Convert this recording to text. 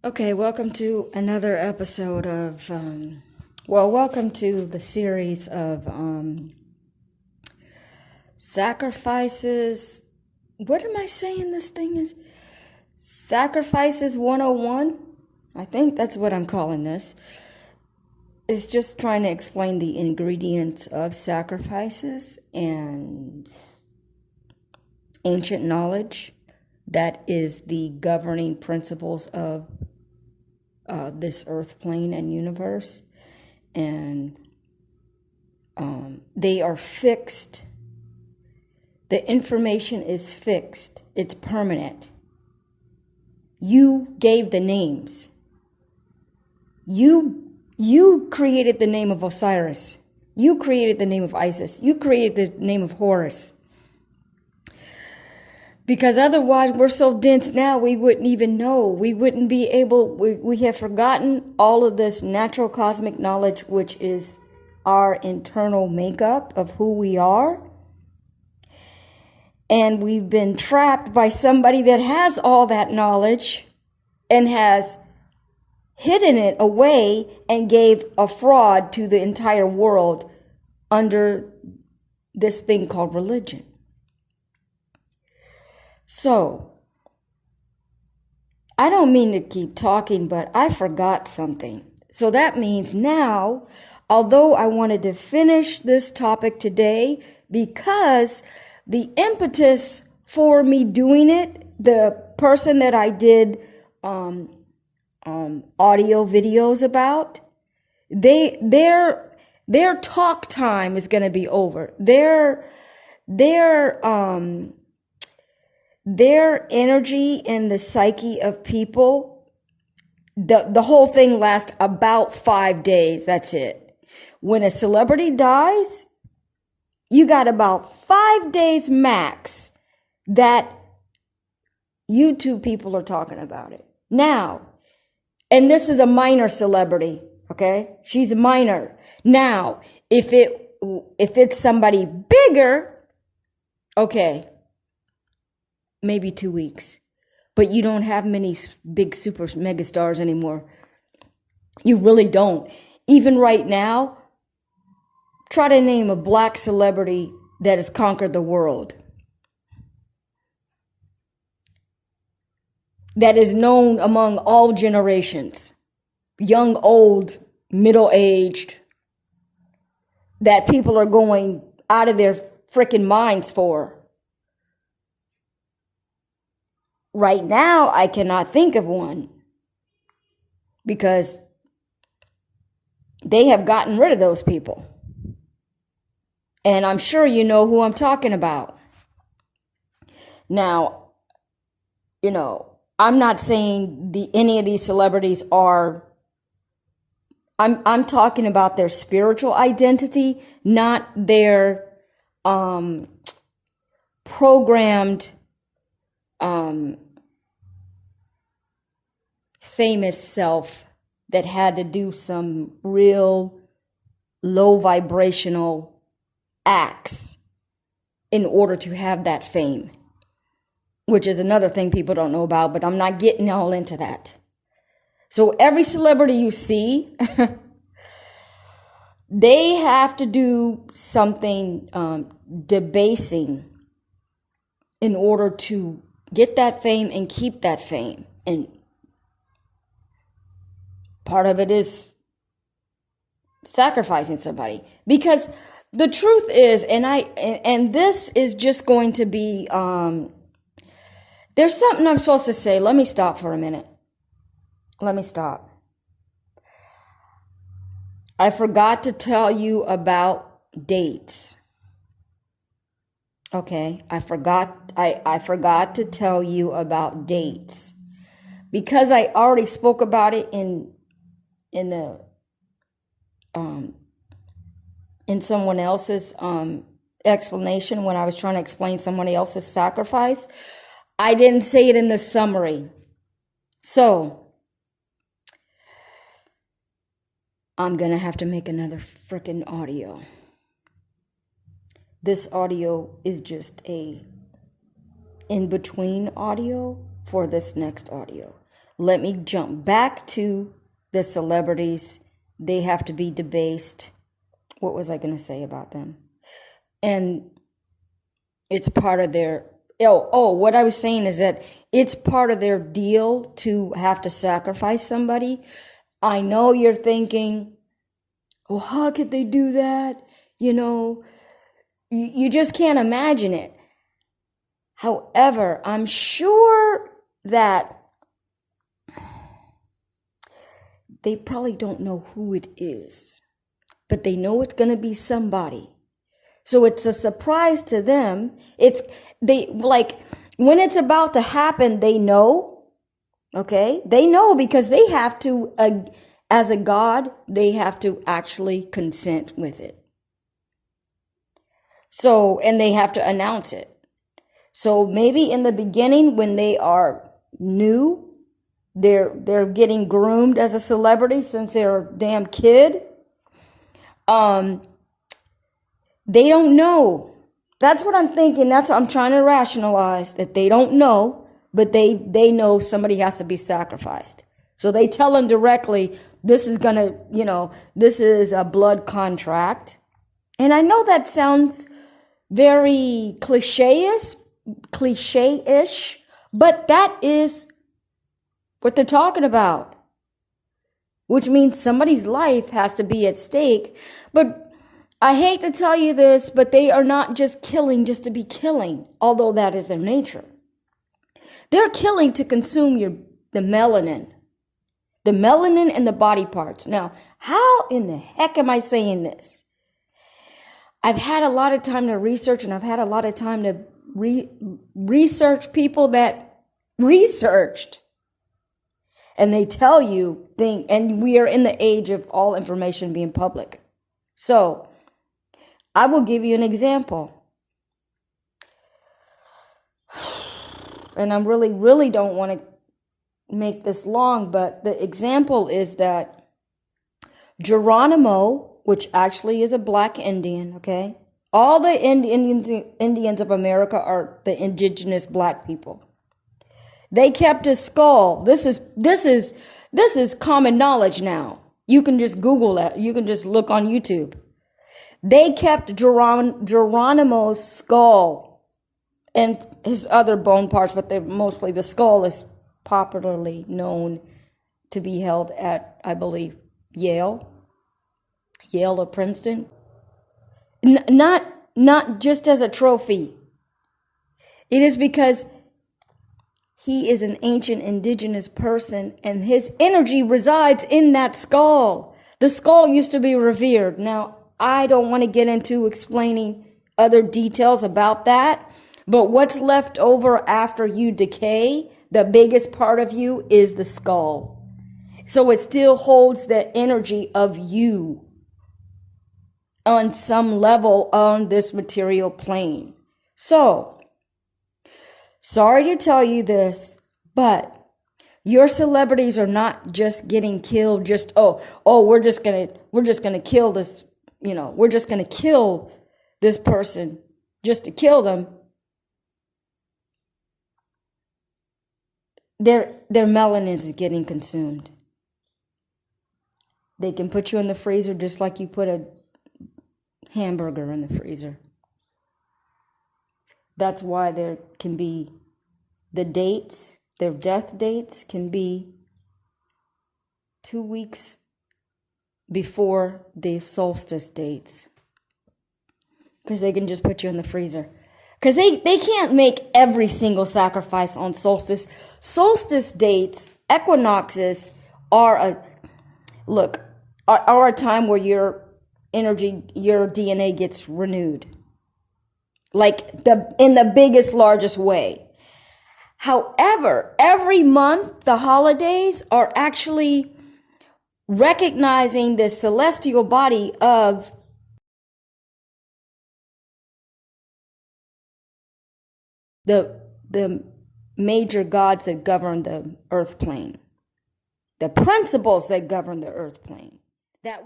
Okay, welcome to another episode of, welcome to the series of sacrifices. What am I saying this thing is? Sacrifices 101? I think that's what I'm calling this. It's just trying to explain the ingredients of sacrifices and ancient knowledge that is the governing principles of this earth plane and universe, and they are fixed. The information is fixed. It's permanent. You gave the names. You created the name of Osiris. You created the name of Isis. You created the name of Horus. Because otherwise, we're so dense now, we wouldn't even know. We wouldn't be able, we have forgotten all of this natural cosmic knowledge, which is our internal makeup of who we are. And we've been trapped by somebody that has all that knowledge and has hidden it away and gave a fraud to the entire world under this thing called religion. So, I don't mean to keep talking, but I forgot something. So that means now, although I wanted to finish this topic today, because the impetus for me doing it, the person that I did audio videos about, their talk time is going to be over. Their energy in the psyche of people, the whole thing lasts about 5 days. That's it. When a celebrity dies, you got about 5 days max that YouTube people are talking about it. Now, and this is a minor celebrity, okay? She's a minor. Now, if it's somebody bigger, okay, maybe 2 weeks. But you don't have many big super mega stars anymore. You really don't. Even right now, try to name a black celebrity that has conquered the world, that is known among all generations, young, old, middle-aged, that people are going out of their freaking minds for. Right now, I cannot think of one because they have gotten rid of those people. And I'm sure you know who I'm talking about. Now, I'm not saying any of these celebrities are, I'm talking about their spiritual identity, not their programmed famous self that had to do some real low vibrational acts in order to have that fame, which is another thing people don't know about, but I'm not getting all into that. So every celebrity you see, they have to do something debasing in order to get that fame and keep that fame. And part of it is sacrificing somebody. Because the truth is, and this is just going to be, there's something I'm supposed to say. Let me stop for a minute. Let me stop. I forgot to tell you about dates. Okay, I forgot to tell you about dates because I already spoke about it in someone else's explanation when I was trying to explain somebody else's sacrifice. I didn't say it in the summary. So I'm going to have to make another freaking audio. This audio is just a in-between audio for this next audio. let me jump back to the celebrities. They have to be debased. What was I going to say about them? And it's part of their, what I was saying is that it's part of their deal to have to sacrifice somebody. I know you're thinking, well, how could they do that? You know, you just can't imagine it. However, I'm sure that they probably don't know who it is, but they know it's going to be somebody. So it's a surprise to them. When it's about to happen, they know, okay? They know because they have to, as a God, they have to actually consent with it. So, and they have to announce it. So maybe in the beginning when they are new, they're getting groomed as a celebrity since they're a damn kid. They don't know. That's what I'm thinking. That's what I'm trying to rationalize, that they don't know, but they know somebody has to be sacrificed. So they tell them directly, this is gonna, this is a blood contract. And I know that sounds very cliche-ish, but that is what they're talking about, which means somebody's life has to be at stake. But I hate to tell you this, but they are not just killing just to be killing, although that is their nature. They're killing to consume the melanin and the body parts. Now, how in the heck am I saying this? I've had a lot of time to research, and I've had a lot of time to research people that researched. And they tell you things, and we are in the age of all information being public. So, I will give you an example. And I really don't want to make this long, but the example is that Geronimo, which actually is a black Indian, okay? All the Indians of America are the indigenous black people. They kept his skull. This is common knowledge now. You can just Google that. You can just look on YouTube. They kept Geronimo's skull and his other bone parts, but mostly the skull is popularly known to be held at, I believe, Yale or Princeton. Not just as a trophy. It is because he is an ancient indigenous person and his energy resides in that skull. The skull used to be revered. Now, I don't want to get into explaining other details about that, but what's left over after you decay, the biggest part of you is the skull. So it still holds the energy of you on some level on this material plane. So, sorry to tell you this, but your celebrities are not just getting killed. Just we're just gonna kill this. We're just gonna kill this person just to kill them. Their melanin is getting consumed. They can put you in the freezer just like you put a hamburger in the freezer. That's why there can be the dates, their death dates can be 2 weeks before the solstice dates. Because they can just put you in the freezer. Because they can't make every single sacrifice on solstice. Solstice dates, equinoxes, are a time where your energy, your DNA gets renewed. Like in the biggest, largest way. However, every month, the holidays are actually recognizing the celestial body of the major gods that govern the earth plane, the principles that govern the earth plane. That